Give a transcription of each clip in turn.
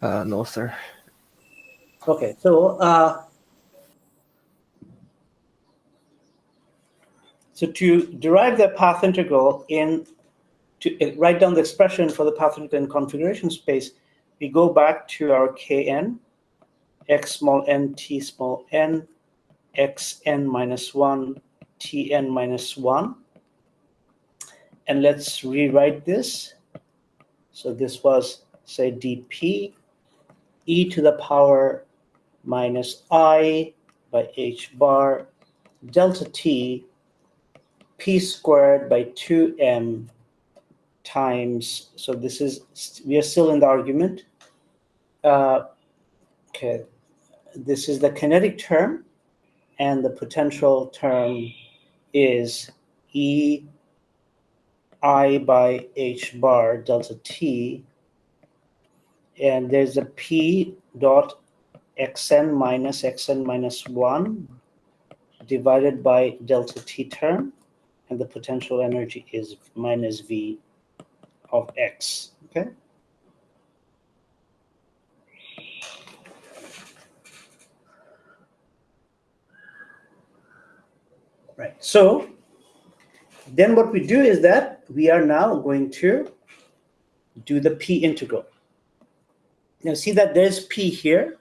No, sir. Okay, so to derive the path integral to write down the expression for the path integral in configuration space, we go back to our Kn, x small n, t small n, xn minus 1, tn minus 1. And let's rewrite this. So this was, say, dp e to the power minus I by h bar delta t p squared by 2m times, so this is, we are still in the argument. Okay, this is the kinetic term, and the potential term is E I by h bar delta t, and there's a p dot xn minus 1 divided by delta t term, and the potential energy is minus v of x. Okay. Right. So then what we do is that we are now going to do the p integral. Now see that there's p here,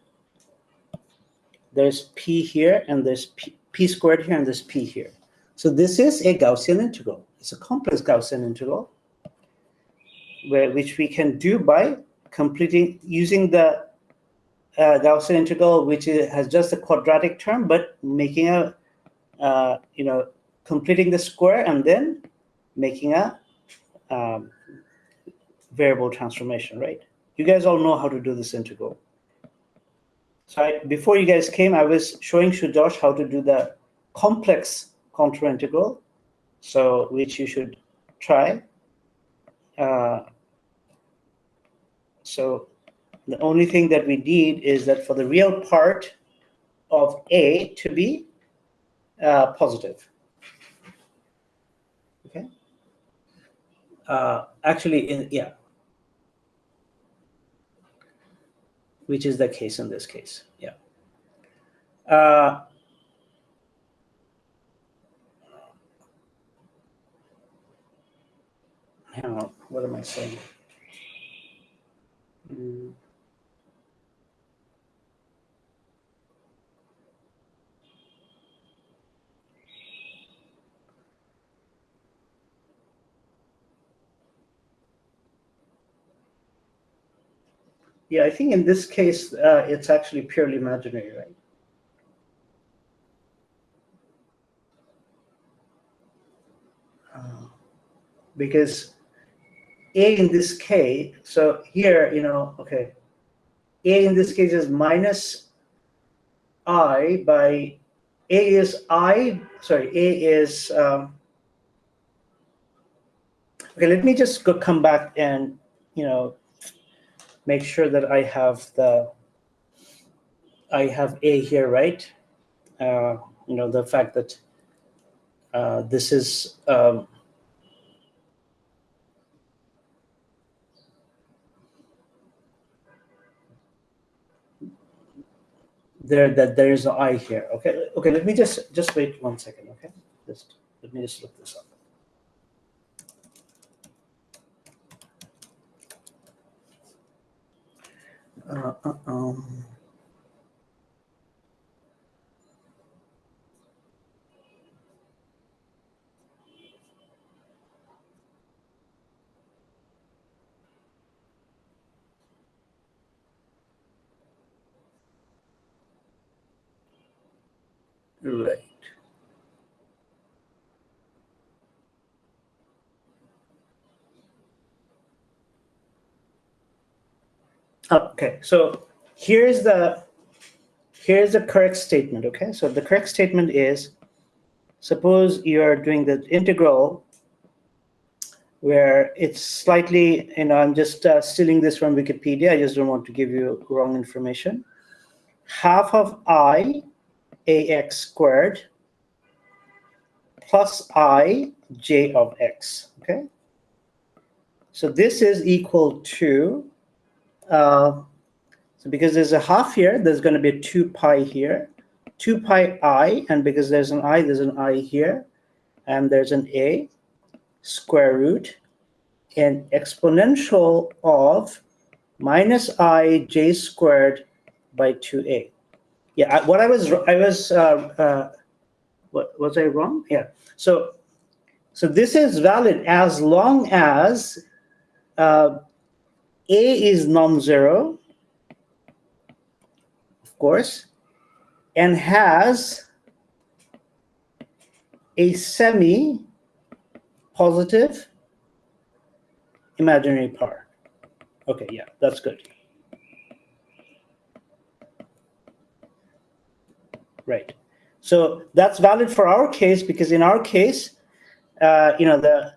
there's p here, and there's p squared here, and there's p here. So this is a Gaussian integral. It's a complex Gaussian integral, which we can do by using the Gaussian integral, which has just a quadratic term, but making a completing the square and then making a variable transformation, right? You guys all know how to do this integral. So before you guys came, I was showing Shujosh how to do the complex contour integral, so which you should try. So the only thing that we need is that for the real part of A to be positive. Okay. Actually, yeah, which is the case in this case. Yeah. Hang on, what am I saying? Yeah, I think in this case, it's actually purely imaginary, right? Because A in this case, so here, okay, A in this case is minus I by, A is, okay, let me just come back and, make sure that I have A here, right? The fact that this is, there is an I here. Okay, let me just wait 1 second. Okay, let me just look this up. Right. Okay, so here's the correct statement. Okay, so the correct statement is, suppose you are doing the integral where it's slightly, I'm just stealing this from Wikipedia. I just don't want to give you wrong information. Half of I ax squared plus I j of x. Okay, so this is equal to So because there's a half here, there's going to be a 2 pi here, 2 pi I, and because there's an I here, and there's an a square root, and exponential of minus I j squared by 2a. Yeah, what was I wrong? Yeah. So this is valid as long as a is non-zero, of course, and has a semi-positive imaginary part. Okay, yeah, that's good. Right. So that's valid for our case because in our case, the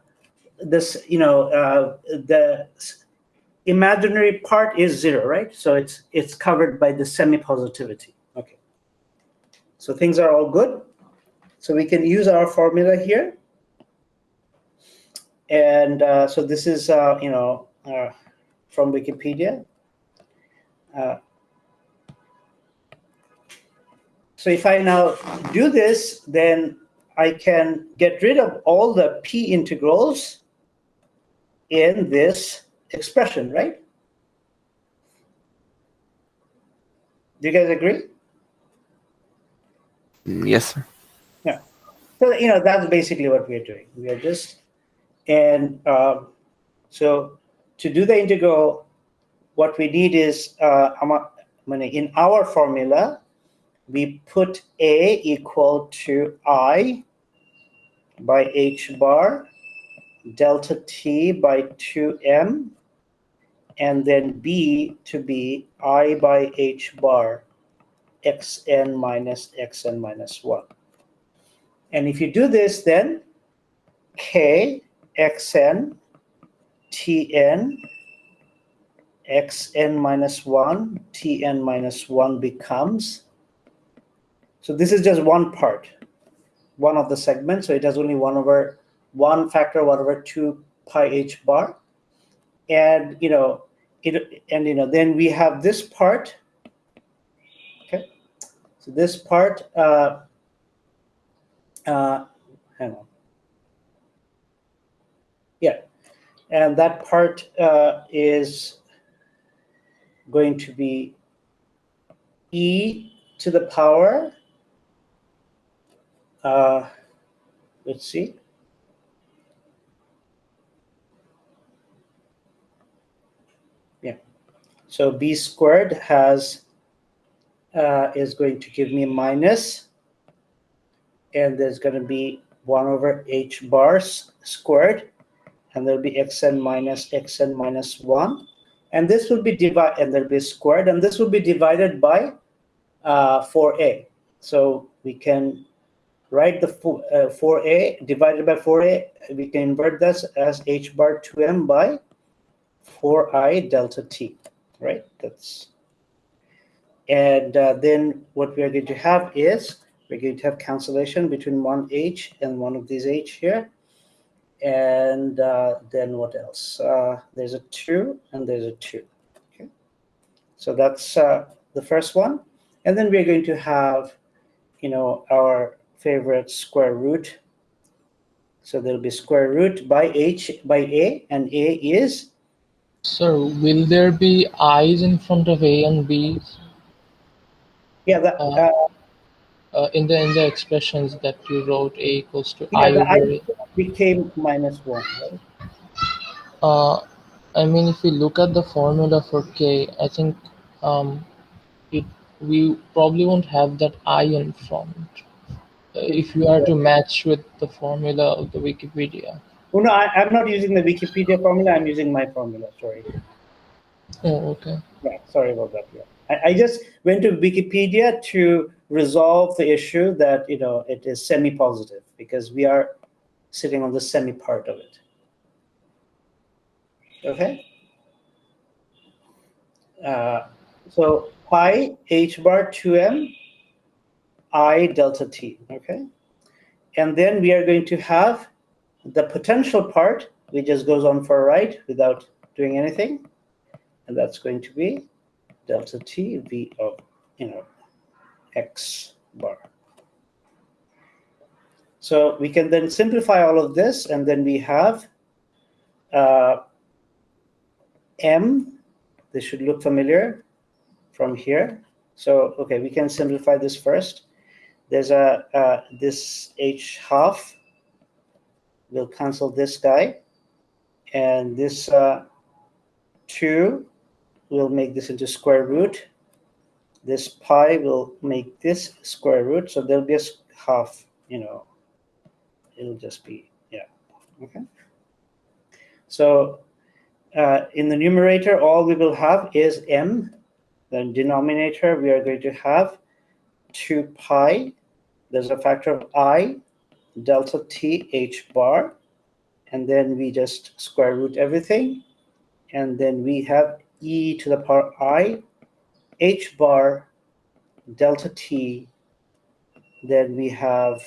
imaginary part is 0, right? So it's covered by the semi-positivity. Okay. So things are all good. So we can use our formula here. And so this is from Wikipedia. So if I now do this, then I can get rid of all the p integrals in this expression, right? Do you guys agree? Yes, sir. Yeah. So that's basically what we're doing. We are just so to do the integral, what we need is in our formula, we put a equal to I by h bar delta t by 2m, and then b to be I by h bar xn minus xn minus 1. And if you do this, then k xn tn xn minus 1 tn minus 1 becomes, so this is just one part, one of the segments, so it has only 1 over 2 pi h bar, and then we have this part. Okay, so this part hang on, yeah, and that part is going to be e to the power, let's see, yeah, so b squared is going to give me minus, and there's going to be 1 over h bars squared, and there'll be xn minus 1, and this will be divided, and there'll be squared, and this will be divided by 4a. So we can write the 4a divided by 4a, we can invert this as h bar 2m by 4I delta t, right? And then what we are going to have is we're going to have cancellation between one h and one of these h here. And then what else? There's a 2 and there's a 2. Okay, so that's the first one. And then we're going to have, our favorite square root. So there'll be square root by h by a, and a is. Sir, will there be i's in front of a and b's? Yeah, in the expressions that you wrote, a equals to yeah, I the over I became minus 1, right? a. I mean, if we look at the formula for k, I think we probably won't have that I in front. If you are to match with the formula of the Wikipedia. Oh, no, I'm not using the Wikipedia formula. I'm using my formula. Sorry. Oh, okay. Yeah, sorry about that. Yeah, I just went to Wikipedia to resolve the issue that it is semi-positive because we are sitting on the semi part of it. Okay. So pi h bar 2m I delta t. Okay, and then we are going to have the potential part, which just goes on for a ride without doing anything, and that's going to be delta t v of x bar. So we can then simplify all of this, and then we have m. This should look familiar from here. So okay, we can simplify this first. There's this h half will cancel this guy, and this 2 will make this into square root. This pi will make this square root, so there'll be a half, it'll just be, okay. So in the numerator, all we will have is m. The denominator, we are going to have 2 pi. There's a factor of I, delta t h bar, and then we just square root everything. And then we have e to the power I, h bar, delta t. Then we have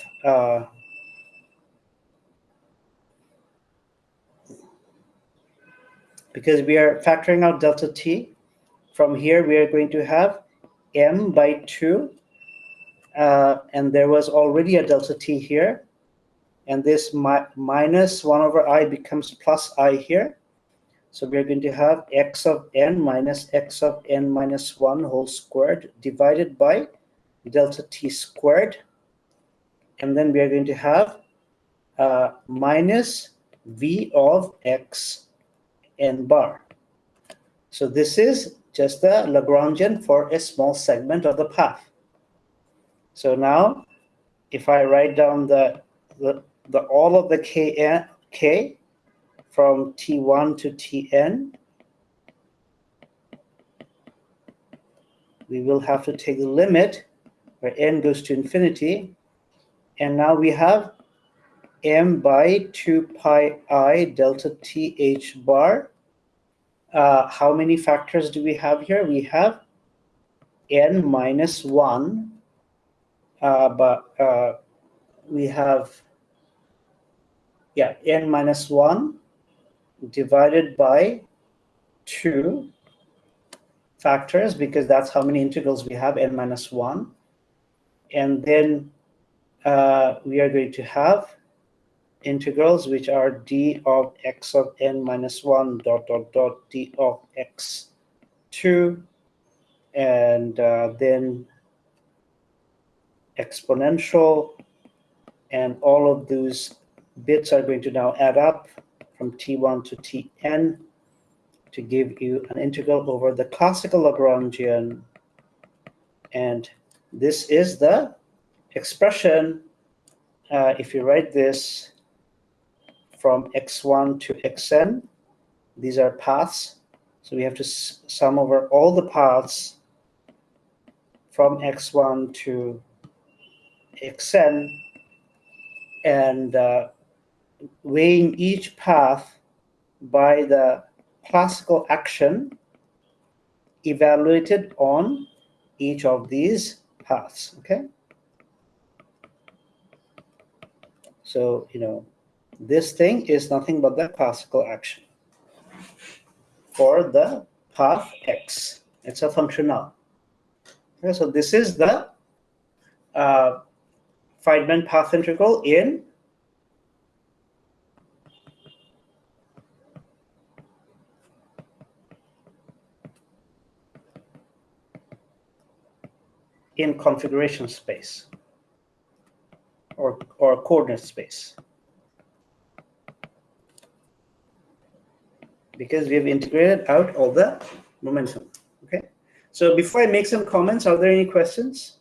because we are factoring out delta t, from here we are going to have m by 2, and there was already a delta t here, and this minus 1 over I becomes plus I here. So we are going to have x of n minus x of n minus 1 whole squared divided by delta t squared. And then we are going to have minus v of x n bar. So this is just the Lagrangian for a small segment of the path. So now, if I write down the all of the k from t1 to tn, we will have to take the limit where n goes to infinity, and now we have m by 2 pi I delta t h bar. How many factors do we have here? We have n minus 1, but we have, n minus 1 divided by 2 factors, because that's how many integrals we have, n minus 1. And then we are going to have integrals which are d of x of n minus 1 dot dot dot d of x2, and then exponential, and all of those bits are going to now add up from t1 to tn to give you an integral over the classical Lagrangian. And this is the expression. If you write this from x1 to xn, these are paths. So we have to sum over all the paths from x1 to xn, and weighing each path by the classical action evaluated on each of these paths. Okay. So, this thing is nothing but the classical action for the path x. It's a function now. Okay, so this is the Feynman path integral in configuration space or coordinate space, because we have integrated out all the momentum. Okay, so before I make some comments, are there any questions?